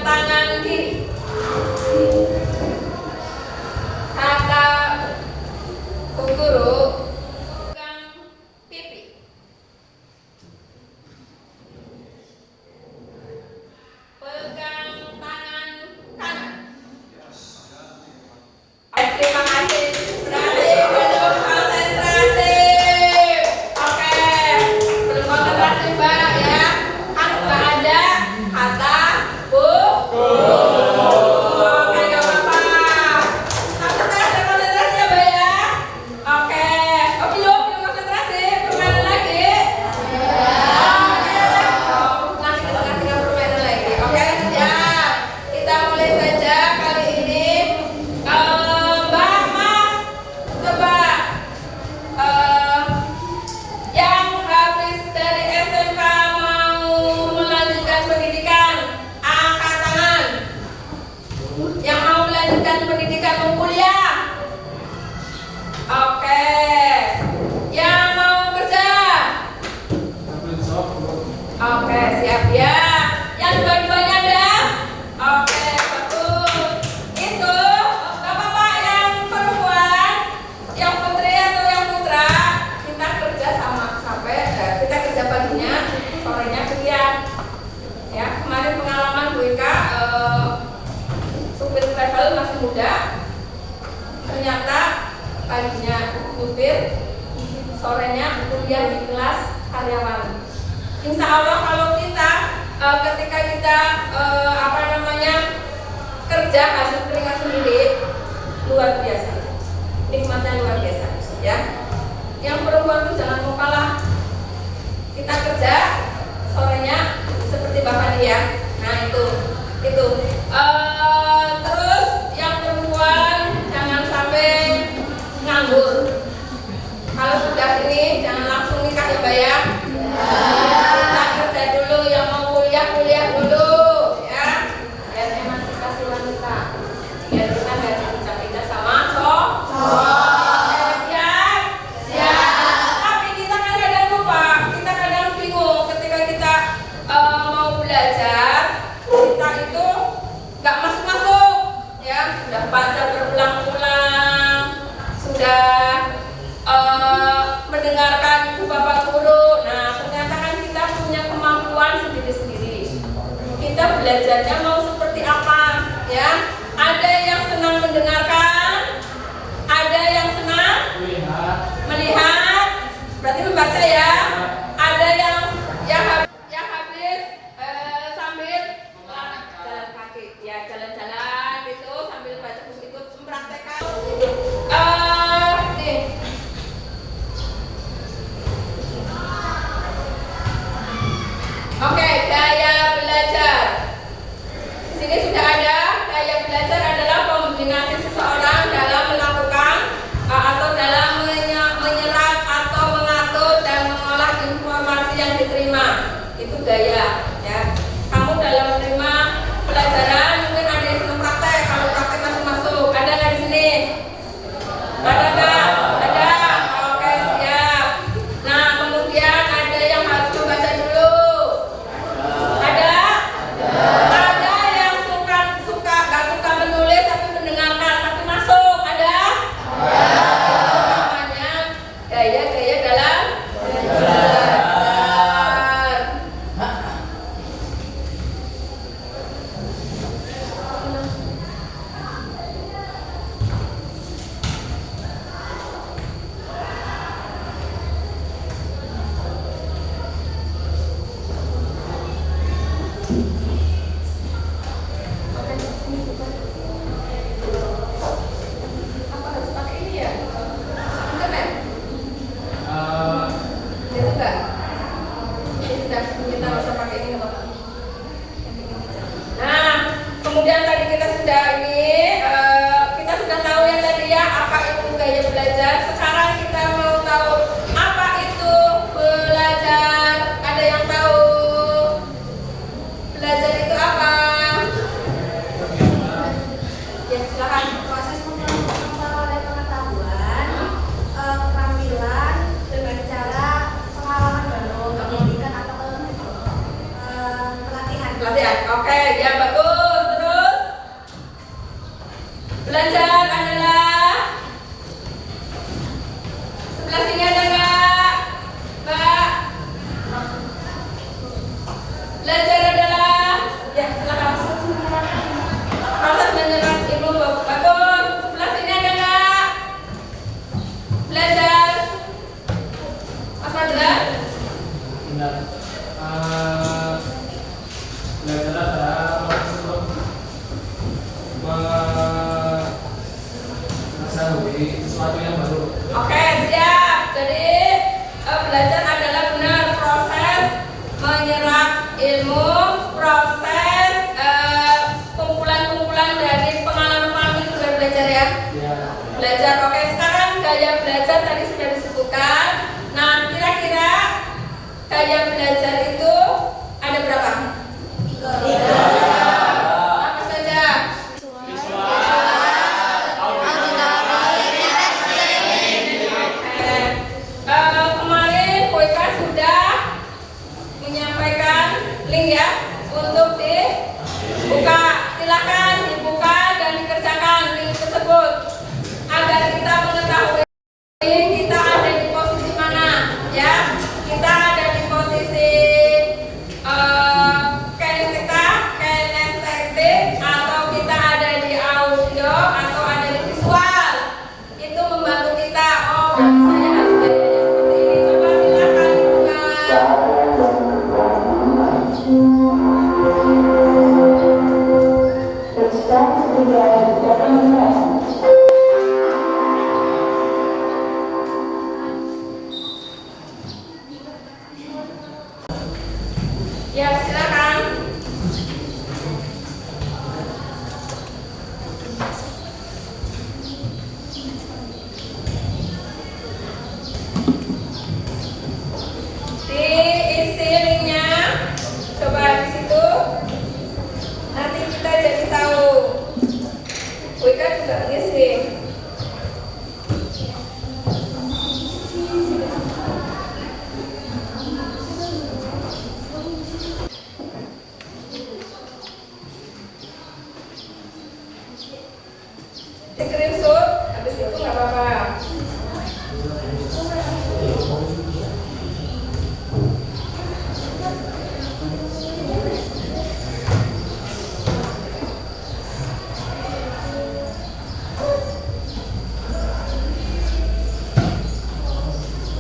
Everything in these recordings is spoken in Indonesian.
tangan kiri. Kata Bu Guru, pegang pipi. Pegang tangan kanan. Terima kasih. Berarti belum konsentrasi. Oke, belum konsentrasi Mbak ya. Kan nggak ada kata Bu Guru. Oke, nggak apa-apa. Tapi kita ada konsentrasi ya Mbak ya. Oke, oh belum konsentrasi. Permainan lagi. Oke, nanti kita kasih permainan lagi. Oke, siap. Kita mulai saja kali ini. Mbak Mas, coba yang habis dari SMK mau melanjutkan pendidikan, angkat tangan. Yang mau melanjutkan pendidikan mau kuliah. Oke. Yang mau kerja. Oke, siap ya. Yang dua-duanya ada? Oke, bagus. Itu bapak-bapak yang perempuan, yang putri atau yang putra, kita kerja sama sampai kita kerja paginya, sorenya kuliah. Ya, kemarin pengalaman Bu Ika, supir travel masih muda, ternyata paginya supir, sorenya kuliah di kelas karyawan. Insya Allah kalau kita ketika kita kerja hasil keringat sendiri luar biasa, nikmatnya luar biasa ya. Yang perempuan itu jangan mau kalah, kita kerja sorenya seperti bapak dia. Nah itu terus yang perempuan jangan sampai nganggur. Kalau sudah ini jangan langsung nikah ya Mbak ya. Kita kerja dulu, yang mau kuliah dulu ya. Biar emansipasi wanita. Biar kita nggak dipecah-pecah sama siap. Tapi kita kadang lupa, kita kadang bingung ketika kita mau belajar, kita itu nggak masuk ya. Sudah baca berulang-ulang, sudah mendengarkan ibu bapak guru. Nah ternyata kan kita punya kemampuan sendiri-sendiri. Kita belajarnya mau seperti apa ya? Ada yang senang mendengarkan, ada yang senang melihat, berarti membaca ya. Ada yang habis sambil jalan kaki ya, jalan-jalan gitu sambil baca buku itu mempraktekkan gitu. Nih. Oke, gaya belajar. Di sini sudah ada. Gaya belajar adalah kombinasi seseorang dalam melakukan atau dalam menyerap atau mengatur dan mengolah informasi yang diterima. Itu gaya ya. Kamu dalam menerima pelajaran mungkin ada yang senang praktek. Kalau praktek masuk. Ada nggak di sini? Ada nggak? Ada. Oke, siap. Nah, kemudian ada yang harus membaca dulu. Ada yang gak suka menulis tapi mendengarkan tapi masuk. Ada? Itu namanya gaya-gaya dalam belajar. Apa harus pakai ini ya? Internet? Itu enggak? Ini sudah, kita nggak usah pakai ini apa? Nah, kemudian tadi kita sudah kita sudah tahu yang tadi ya, apa itu gaya belajar. Sekarang kita mau tahu apa itu belajar. Ada yang tahu belajar itu apa? Ya, silakan. Proses memperoleh pengetahuan, keterampilan dengan cara pengalaman baru, pendidikan atau pelatihan. Oke, ya bagus. belajar adalah sebelah sini ada nggak, Mbak? Belajar adalah ya silakan. Proses menyerap ilmu bagus. Sebelah sini ada nggak? Belajar. Mas Fadlan? Belajar adalah untuk mengetahui sesuatu yang baru. Oke, siap. Jadi belajar adalah benar proses menyerap ilmu, proses kumpulan-kumpulan dari pengalaman itu sudah belajar ya. Belajar. Oke, sekarang gaya belajar tadi sudah disebutkan. Nah, kira-kira gaya belajar itu ada berapa? 3. Apa saja? Kemarin Koika sudah menyampaikan link ya untuk dibuka. Silakan dibuka dan dikerjakan link tersebut agar kita mengetahui kita ada di posisi mana ya. Kita ada di posisi kinestetik atau kita ada di audio atau ada di visual. Itu membantu kita. Oh, berarti saya harus gayanya seperti ini. Coba silakan dibuka. Ya, silakan. Diisi linknya, coba di situ. Nanti kita jadi tahu. Wika juga ngisi. Screenshot, habis itu nggak apa-apa.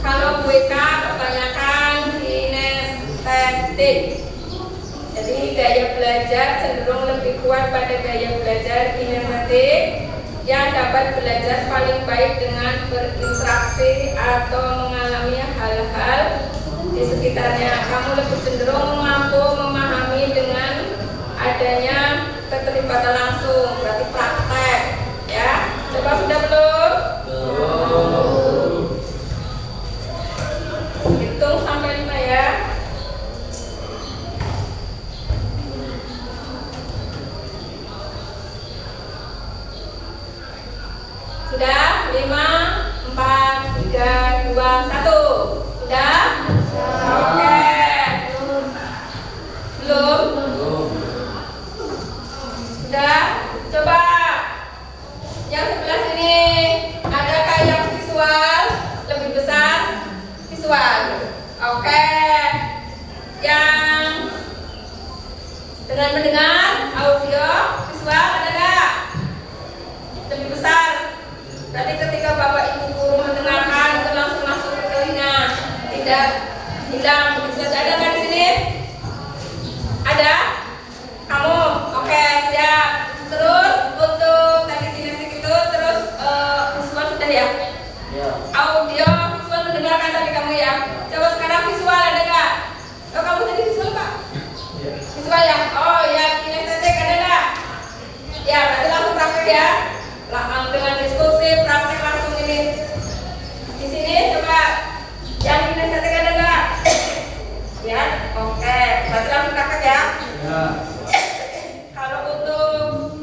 Kalau WK kebanyakan kinestetik. Jadi gaya belajar cenderung lebih kuat pada gaya belajar kinestetik yang dapat belajar paling baik dengan berinteraksi atau mengalami hal-hal di sekitarnya. Kamu lebih cenderung mampu memahami dengan adanya keterlibatan langsung, berarti praktek ya. Coba sudah belum? Hitung sampai 5 ya. Sudah? 5, 4, 3, 2, 1. Sudah? Oke. Belum? Sudah? Coba yang sebelah sini adakah yang visual lebih besar? Visual. Oke. Yang dengan mendengar audio visual ada nggak? Lebih besar. Berarti ketika Bapak Ibu guru mendengarkan itu langsung masuk ke telinga, tidak hilang begitu saja. Ada nggak di sini? Ada? Kamu? Oke, siap. Terus untuk tadi kinestik itu terus visual sudah ya? Audio visual mendengarkan tadi kamu ya. Coba sekarang visual ada nggak? Oh, kamu tadi visual Pak? Visual ya? Oh ya, kinestetik ada nggak? Ya, berarti langsung praktek ya. Dengan diskusi praktek langsung ini. Di sini coba yang kinestetik ada nggak? Ya, oke. Berarti langsung praktek ya. Kalau untuk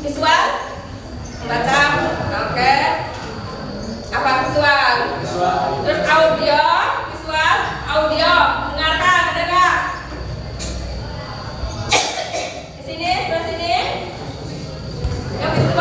visual membaca, oke. Apa visual? Terus audio, visual, audio, dengarkan ada nggak? Di sini, sebelah sini. Yang visual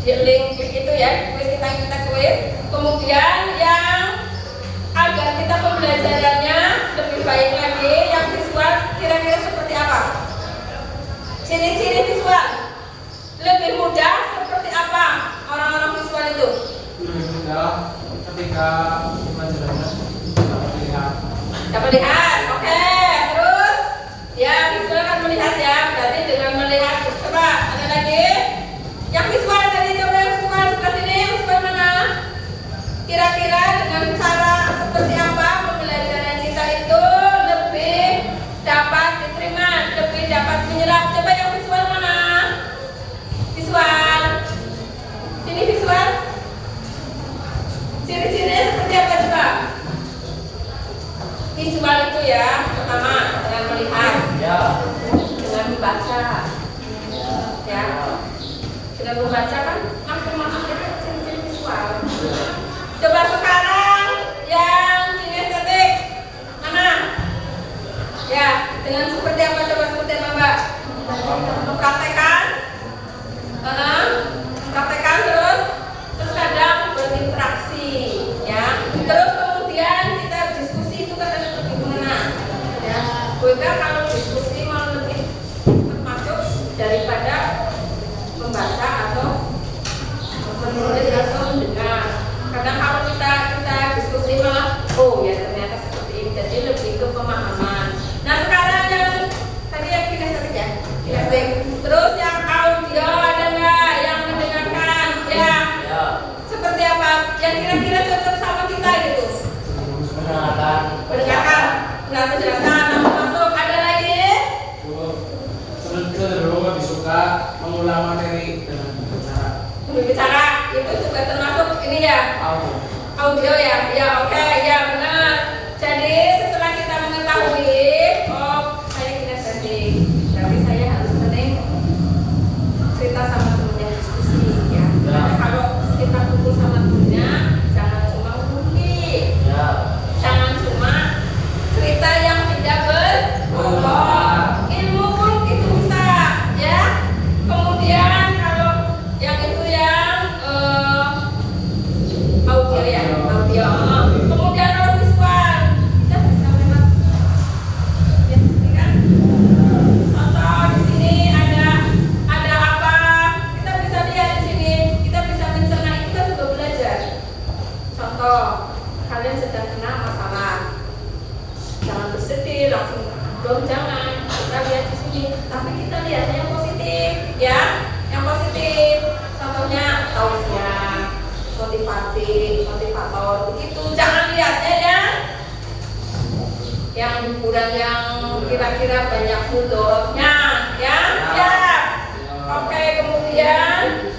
link itu ya, kuis kita kuis. Kemudian yang agar kita pembelajarannya lebih baik lagi, yang visual kira-kira seperti apa? Ciri-ciri visual lebih mudah seperti apa orang-orang visual itu? Lebih mudah ketika pelajarannya dapat lihat. Dapat lihat, oke. Terus ya visual kan melihat ya, berarti dengan melihat. Coba ada lagi yang visual tadi, coba yang visual sebelah sini, yang visual mana? Kira-kira dengan cara seperti apa pembelajaran kita itu lebih dapat diterima, lebih dapat menyerap? Coba yang visual mana? Visual. Sini visual. Ciri-cirinya seperti apa coba? Visual itu ya, pertama dengan melihat, dengan membaca, ya. Dengan membaca kan langsung masuk ke ciri-ciri visual. Coba sekarang yang kinestetik mana? Ya, dengan seperti apa? Coba seperti apa Mbak? Mempraktekkan, mempraktekkan terus kadang berinteraksi, ya. Terus kemudian kita diskusi itu kan ada lebih gimana? Ya, Buka kalau diskusi malah lebih termasuk daripada membaca atau menulis atau mendengar. Kadang kalau kita diskusi malah oh ya ternyata seperti ini, jadi lebih ke pemahaman. Nah sekarang yang tadi yang kinestetik ya, kinestetik. Terus yang audio ada nggak yang mendengarkan? Ya. Seperti apa? Yang kira-kira cocok sama kita gitu? Mendengarkan. Nah penjelasan masuk. Ada lagi? Cenderung lebih suka mengulang materi dengan berbicara. Berbicara itu juga termasuk ini ya. Audio ya, ya oke, ya benar. Jadi setelah kita mengetahui, oh saya kinestetik, berarti saya harus sering cerita sama temennya, diskusi ya. Karena kalau kita kumpul sama temennya, jangan cuma ngomongin, jangan cuma cerita yang tidak berbobot. Ilmu pun itu bisa, ya. Kemudian kalau yang itu yang audio ya, audio. Kemudian kalau visual, kita bisa memang ya, ini kan. Contoh di sini ada apa? Kita bisa lihat di sini, kita bisa mencerna, kita juga belajar. Contoh, kalian sedang kena masalah, jangan bersedih langsung dong, jangan. Kita lihat di sini, tapi kita lihat yang positif, ya, yang positif. Contohnya tausiah, motivasi, motivator, begitu. Jangan lihatnya yang hiburan yang kira-kira banyak mudorotnya, ya. Oke, kemudian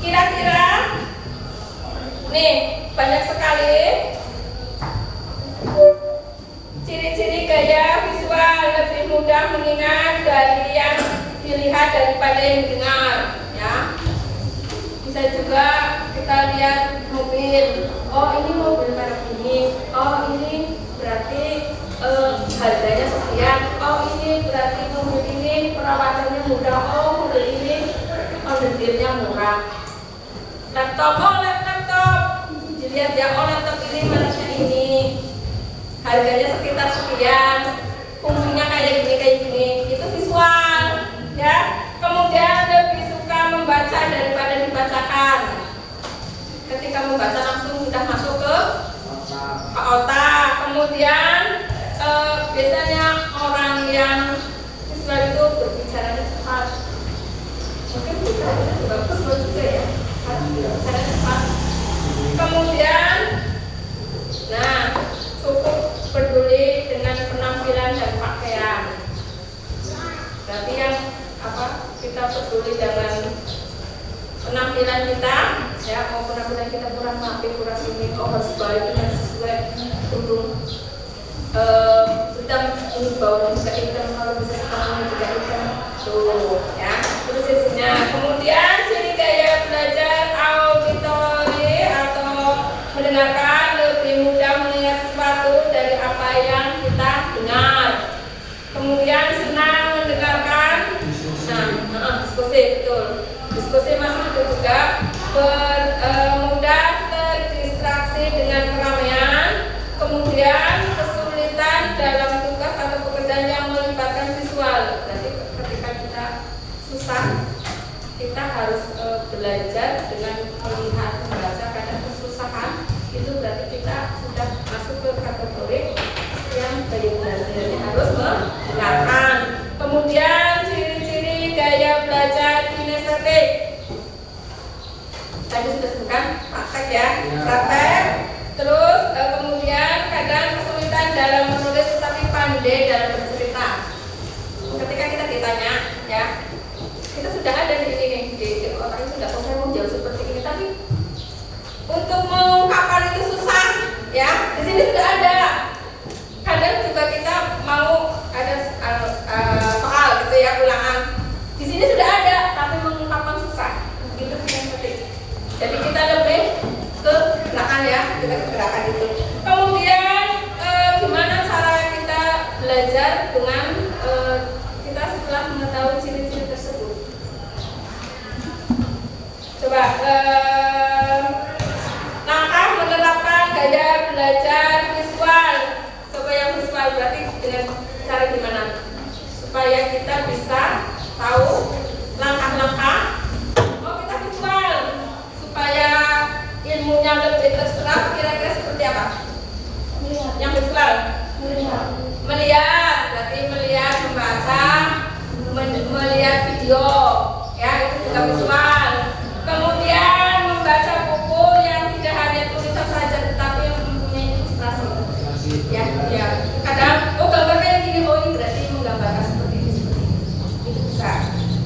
kira-kira nih banyak sekali ciri-ciri gaya visual lebih mudah mengingat dari yang dilihat daripada yang didengar, ya. Bisa juga kita lihat mobil. Oh ini mobil merek ini. Oh ini berarti harganya sekian. Oh ini berarti mobil ini perawatannya mudah. Oh mobil ini onderdilnya murah. Laptop, oh laptop. Dilihat ya, oh laptop ini mereknya ini. Harganya sekitar sekian. Fungsinya kayak gini. Itu visual, ya. Kemudian lebih suka membaca daripada dibacakan. Ketika membaca langsung sudah masuk ke otak. Kemudian biasanya orang yang visual itu berbicara cepat. Mungkin bicaranya juga visual juga ya, karena bicara cepat. Kemudian, nah cukup peduli dengan penampilan dan pakaian. Berarti yang kita peduli dengan penampilan kita, ya, mau penampilan kita kurang rapi, kurang ini, harus balik dengan sesuai untuk kita bawah juga hitam, kalau bisa sekarang juga hitam, tuh, ya. Terus isinya. Kemudian ciri gaya belajar auditori atau mendengarkan lebih mudah mengingat sesuatu dari apa yang kita dengar. Kemudian senang mendengarkan. Nah, diskusi betul. Diskusi juga mudah terdistraksi dengan keramaian, kemudian kesulitan dalam tugas atau pekerjaan yang melibatkan visual. Berarti ketika kita susah, kita harus belajar dengan melihat, membaca. Kadang kesusahan itu berarti kita sudah masuk ke kategori yang benar-benar harus mendengarkan. Kemudian ciri-ciri gaya belajar kinestetik. Tadi sudah sebutkan praktek ya, praktek. Terus kemudian kadang kesulitan dalam menulis tetapi pandai dalam bercerita. Ketika kita ditanya, ya, kita sudah ada di sini di otak sudah saya mau jawab seperti ini, tapi untuk mengungkapkan itu susah, ya. Di sini sudah ada. Kadang juga kita mau ada soal gitu ya, ulangan. Di sini sudah ada, tapi mengungkapkan susah. Itu yang penting. Jadi kita lebih ke gerakan ya, kita ke gerakan itu. Kemudian gimana cara kita belajar dengan kita setelah mengetahui ciri-ciri tersebut. Coba langkah menerapkan gaya belajar visual. Coba yang visual berarti dengan cara gimana? Supaya kita bisa tahu langkah-langkah. Oh, kita visual supaya ilmunya lebih terserap. Kira-kira seperti apa? Melihat. Yang visual? Melihat. Berarti melihat, membaca, melihat video. Ya, itu juga visual. Kemudian membaca buku yang tidak hanya tulisan saja tetapi yang mempunyai ilustrasi. Ya, ya. Kadang gambarnya gini, ini berarti menggambarkan seperti ini, itu bisa.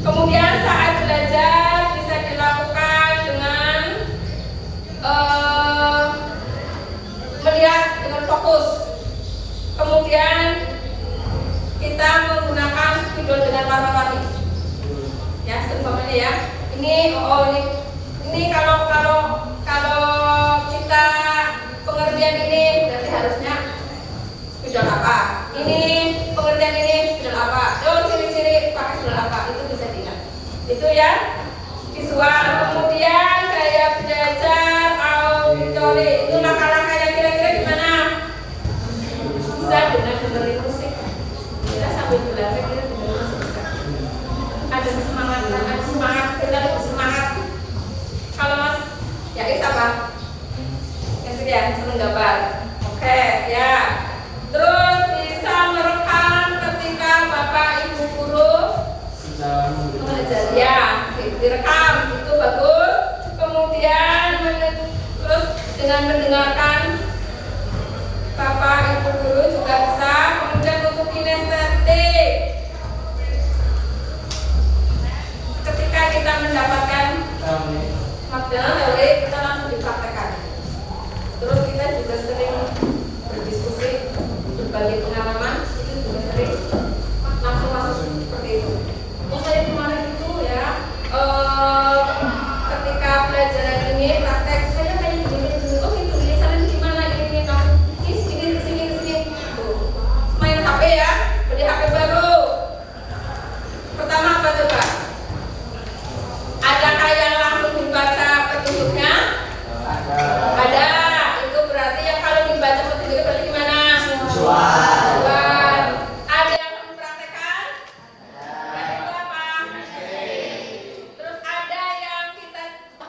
Kemudian saat belajar bisa dilakukan dengan melihat dengan fokus. Kemudian kita menggunakan spidol dengan warna-warni. Ya, seumpamanya ya. Ini kalau kita pengertian ini berarti harusnya spidol apa? Ini pengertian ini spidol apa? Ciri-ciri pakai spidol apa? Itu bisa dilihat. Itu ya visual. Kemudian gaya belajar auditory. Itu langkah-langkahnya kira-kira gimana? Bisa dengan dengerin musik. Kita sambil belajar kita dengerin musik bisa. Ada semangat, kita lebih semangat. Kalau Mas Yais apa? Yang ya, seneng gambar. Oke, ya. Terus bisa merekam ketika Bapak Ibu guru mengajar, ya, direkam itu bagus. Kemudian terus dengan mendengarkan Bapak Ibu guru juga bisa. Kemudian untuk kinestetik, ketika kita mendapatkan materi teori kita langsung dipraktekkan. Terus kita juga sering berdiskusi, berbagi pengalaman, itu juga sering langsung masuk seperti itu. Oh, saya kemarin itu ya ketika pelajaran ini praktek saya kayak gini. Oh gitu, ini salahnya gimana ini langsung kesini. Tuh. Main HP ya, beli HP baru. Pertama apa coba? Adakah yang langsung dibaca petunjuknya? Ada. Itu berarti yang kalau dibaca petunjuknya berarti gimana? Visual. Ada yang mempraktekkan? Itu apa? Terus ada yang kita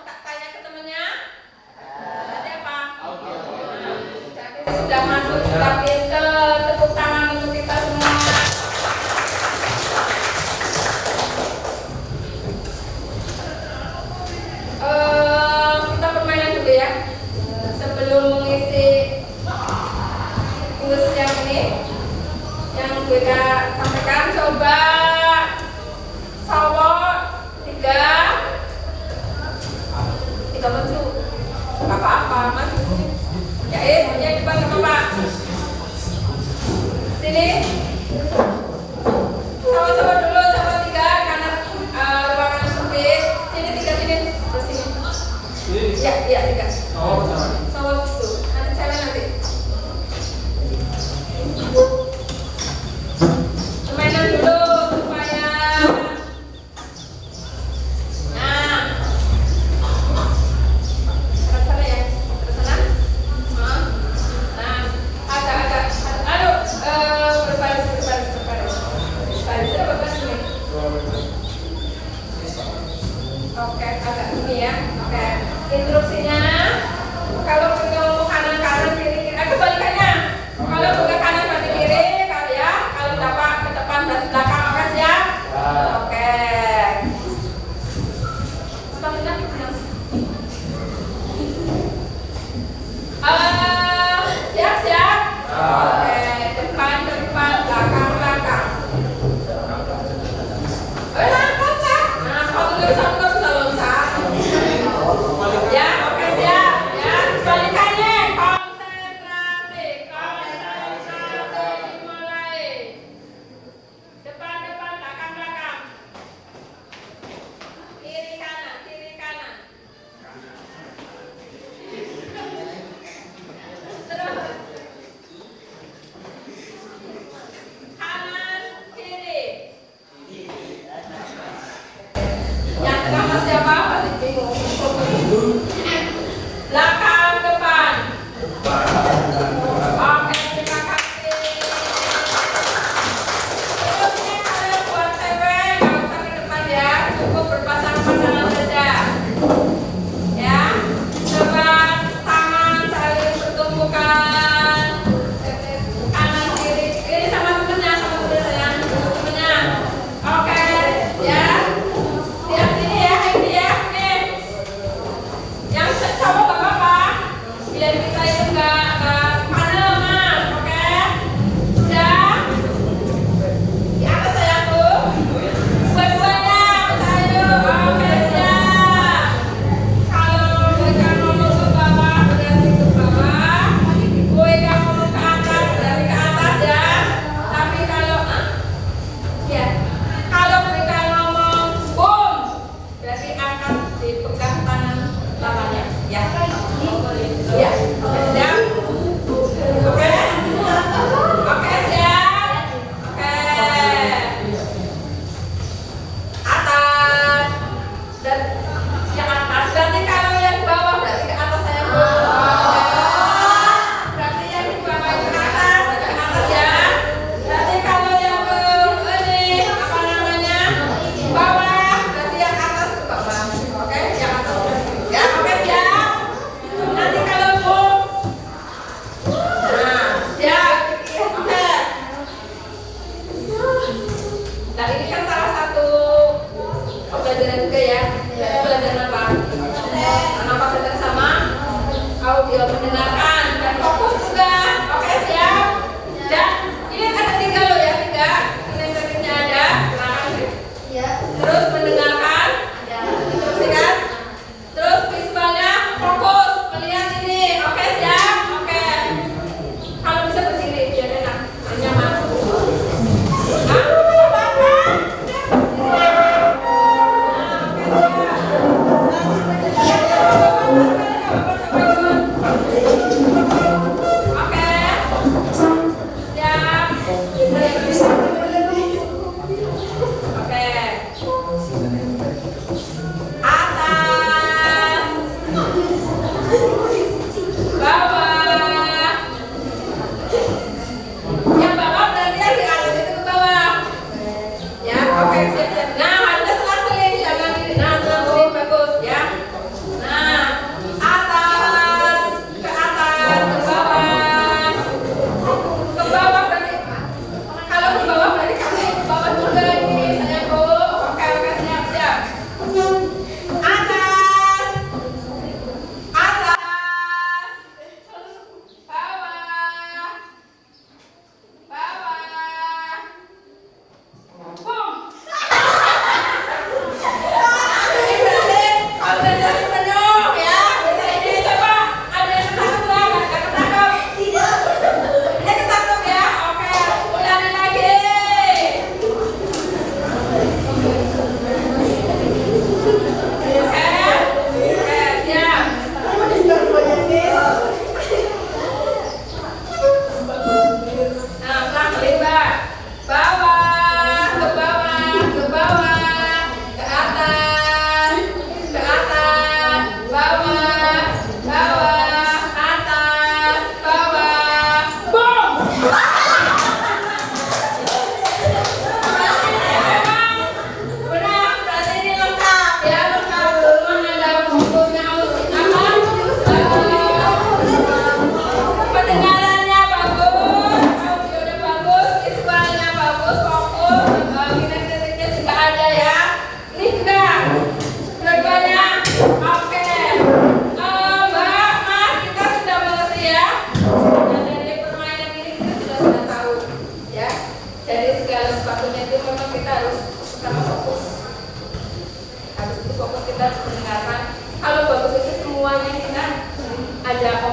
tanya ke temennya? Berarti apa? Jadi sudah masuk, sudah pinter. Tepuk tangan untuk kita semua. Kita permainan dulu ya. Sebelum mengisi tugas yang ini, yang kita sampaikan, coba sawo 3 maju. Apa-apa maju. Ya, ya depan apa? Sini. Sawo dulu, sawo 3 karena ruangan sempit. Sini 3 sini. Ya, 3. Sawo itu. Nanti cewek nanti. Permainan dulu supaya. Nah, ini ya. Oke. Instruksinya kalau penuh kanan kanan kiri kiri. Kebalikannya. Kalau buka kanan berarti kiri, kalau ya. Kalau dapat ke depan berarti belakang. Oke siap? Oke. Siap-siap? Oke, depan, belakang. Loncat. Nah, sepatu sudah loncat. Ya, oke siap. Ya, balikannya. Konsentrasi, mulai. Depan, belakang. Kiri kanan.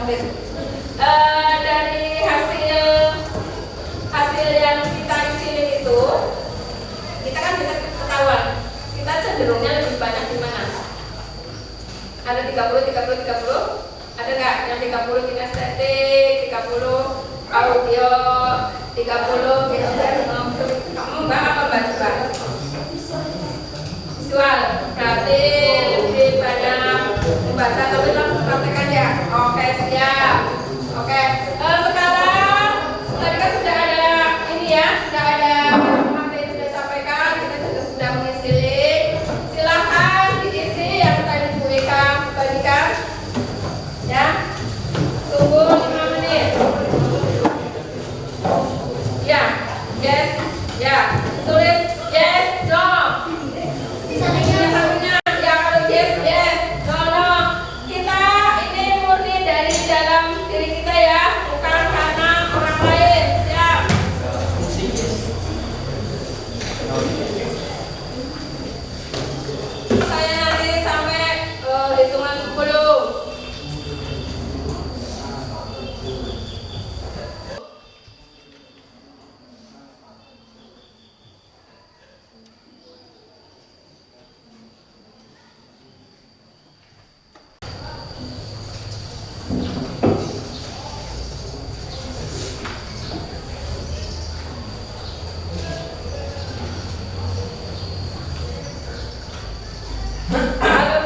komplit. Dari hasil yang kita isi itu, kita kan bisa ketahuan kita cenderungnya lebih banyak di mana. Ada 30, 30, 30. Ada nggak yang 30 kinestetik, 30 audio, 30 kamu nggak apa baca? Visual. Berarti lebih banyak membaca, tapi praktekan ya. Oke, siap. Oke. Sekarang tadi kan sudah ada ini ya, sudah ada materi yang sudah disampaikan, kita juga sudah mengisi link. Silahkan diisi yang tadi Bu Eka bagikan. Ya. Tunggu 5 menit. Ya. Yes. Ya. Tulis yes, no. Satunya ya, kalau yes, yes, no, no. Kita ini murni dari dalam diri kita ya, bukan karena orang lain. Ya. Saya nanti sampai hitungan 10.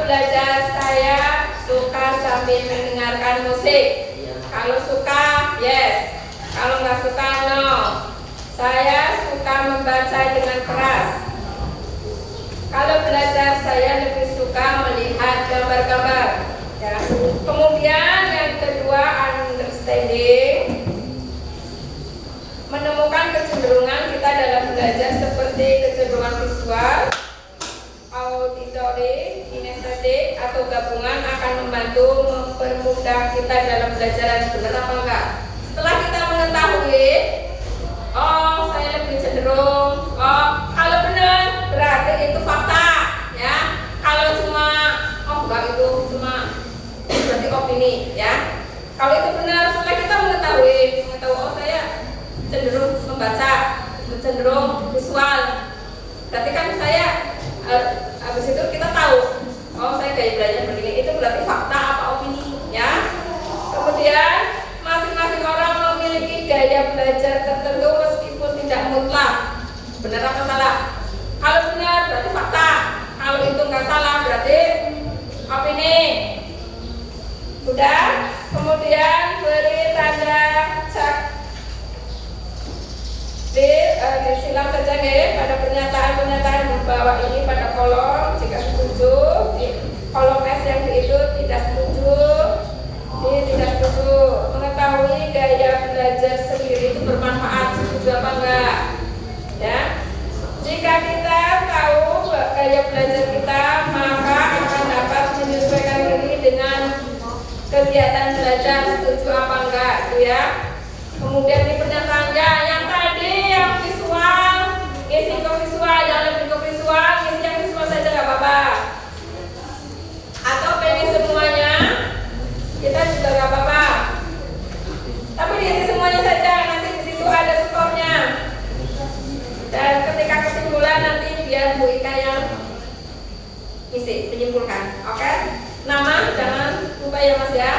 Belajar saya suka sambil mendengarkan musik. Kalau suka, yes. Kalau nggak suka, no. Saya suka membaca dengan keras. Kalau belajar, saya lebih suka melihat gambar-gambar. Ya. Kemudian yang kedua, understanding. Menemukan kecenderungan kita dalam belajar seperti kecenderungan visual, auditori, kinestetik, atau gabungan akan membantu mempermudah kita dalam belajar. Benar apa enggak? Setelah kita mengetahui, oh saya lebih cenderung, oh kalau benar berarti itu fakta, ya. Kalau cuma, oh enggak itu cuma berarti opini, ya. Kalau itu benar, setelah kita mengetahui, oh saya cenderung membaca, cenderung visual, berarti kan saya habis itu kita tahu, oh saya gaya belajar begini, itu berarti fakta apa opini, ya. Kemudian masing-masing orang memiliki gaya belajar tertentu meskipun tidak mutlak. Benar apa salah? Kalau benar berarti fakta, kalau itu nggak salah berarti opini. Sudah. Kemudian beri tanda cek. Disilang saja ya pada pernyataan-pernyataan di bawah ini pada kolom jika setuju, di kolom S yang di itu tidak setuju, di tidak setuju. Mengetahui gaya belajar sendiri itu bermanfaat, setuju apa enggak? Ya, jika kita tahu gaya belajar kita, maka akan dapat menyesuaikan diri dengan kegiatan belajar, setuju apa enggak, itu ya. Kemudian di pernyataannya yang tadi yang visual, isi ke visual, yang lebih ke visual, isi yang visual saja nggak apa-apa. Atau pengen semuanya, kita juga nggak apa-apa. Tapi diisi semuanya saja, nanti di situ ada skornya. Dan ketika kesimpulan nanti biar Bu Ika yang isi, menyimpulkan, oke? Nama jangan lupa ya Mas ya.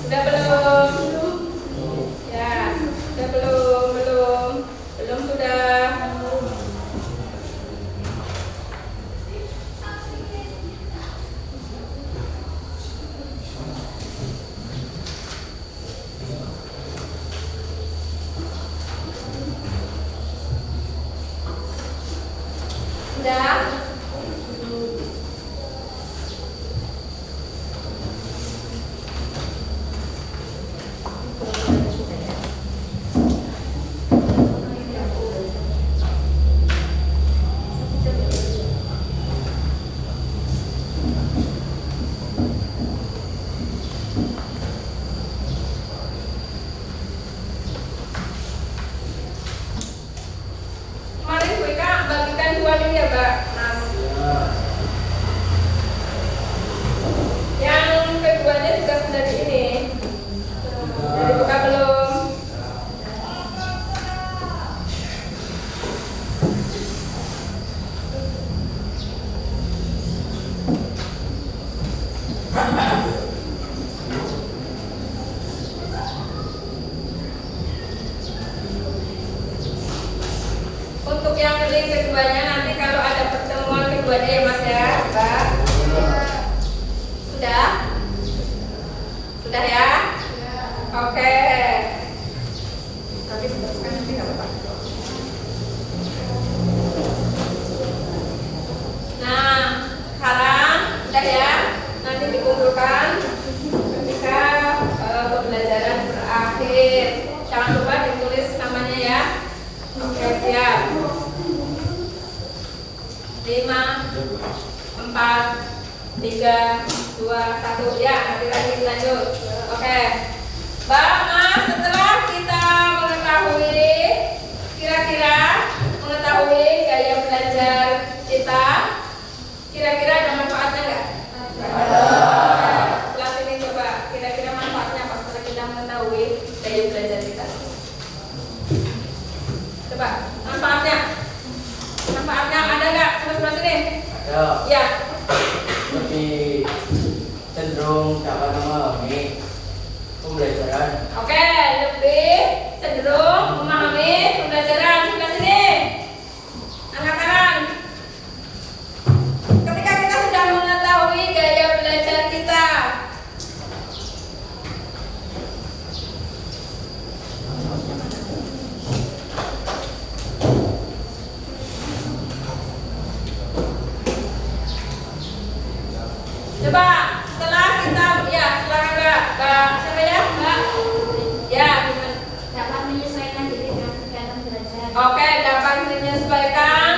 Sudah belum? Ya, sudah belum sudah. 4, 3, 2, 1. Ya, nanti lagi lanjut. Oke. Mbak, Mas, setelah kita mengetahui kira-kira mengetahui gaya belajar kita, kira-kira ada manfaatnya nggak? Setelah ini coba kira-kira manfaatnya apa setelah kita mengetahui gaya belajar kita? Coba manfaatnya ada nggak? Sebelah sini. Ada. Ya. Lebih cenderung dapat memahami pembelajaran. Oke, lebih cenderung memahami pembelajaran. Sebelah sini. Angkat tangan. Ketika kita sudah mengetahui gaya belajar kita, coba setelah kita ya silakan Mbak siapa ya Mbak ya gimana? Dapat menyesuaikan diri dengan kegiatan belajar. Oke, dapat menyesuaikan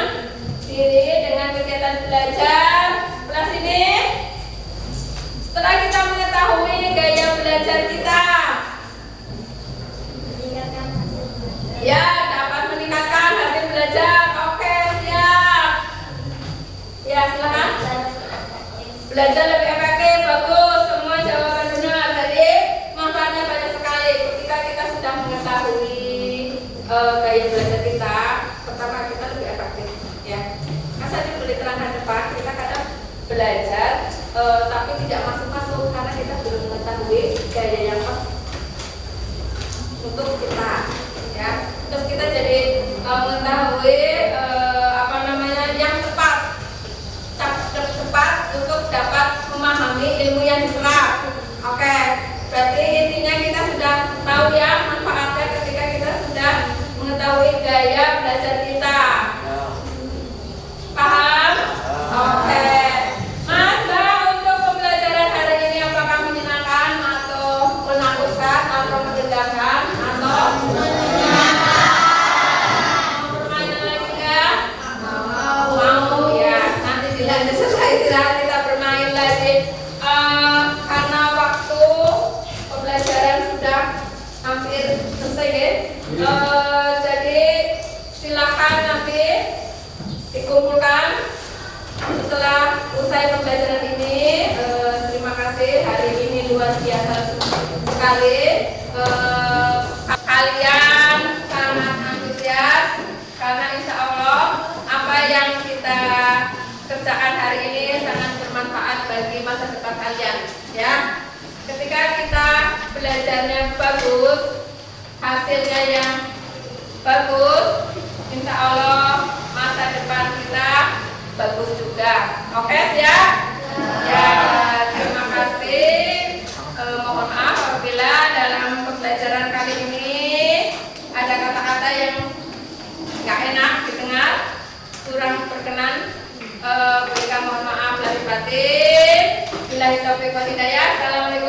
diri dengan kegiatan belajar. Sebelah sini. Setelah kita mengetahui gaya belajar kita, Meningkatkan hasil belajar. ya dapat meningkatkan hasil belajar. Oke, siap. Ya silakan. Belajar lebih efektif, bagus. Semua jawaban benar. Jadi manfaatnya banyak sekali. Ketika kita sudah mengetahui gaya belajar kita, pertama kita lebih efektif. Ya, kan saya dulu di terangkan depan kita kadang belajar, tapi tidak masuk karena kita belum mengetahui gaya yang pas untuk kita. Ya, terus kita jadi mengetahui apa namanya yang tepat untuk dapat memahami ilmu yang diserap. Oke, berarti intinya kita sudah tahu ya manfaatnya ketika kita sudah mengetahui gaya belajar kita. Paham? Oke. Mas, Mbak, untuk pembelajaran hari ini apakah menyenangkan atau menakutkan atau menegangkan atau mau bermain lagi ya? Mau ya. Nanti dilanjut setelah istirahat kita bermain lagi. Karena waktu pembelajaran sudah hampir selesai ya. Jadi silakan nanti dikumpulkan setelah usai pembelajaran ini. Terima kasih, hari ini luar biasa sekali. Kalian sangat antusias karena insya Allah apa yang kita kerjakan hari ini sangat bermanfaat bagi masa depan kalian. Ya, ketika kita belajarnya bagus, hasilnya yang bagus, insya Allah masa depan kita bagus juga. Oke, siap? Ya, terima kasih. Mohon maaf apabila dalam pembelajaran kali ini ada kata-kata yang nggak enak didengar, kurang berkenan. Berikan mohon maaf lahir batin. Billahi taufiq wal hidayah. Assalamualaikum.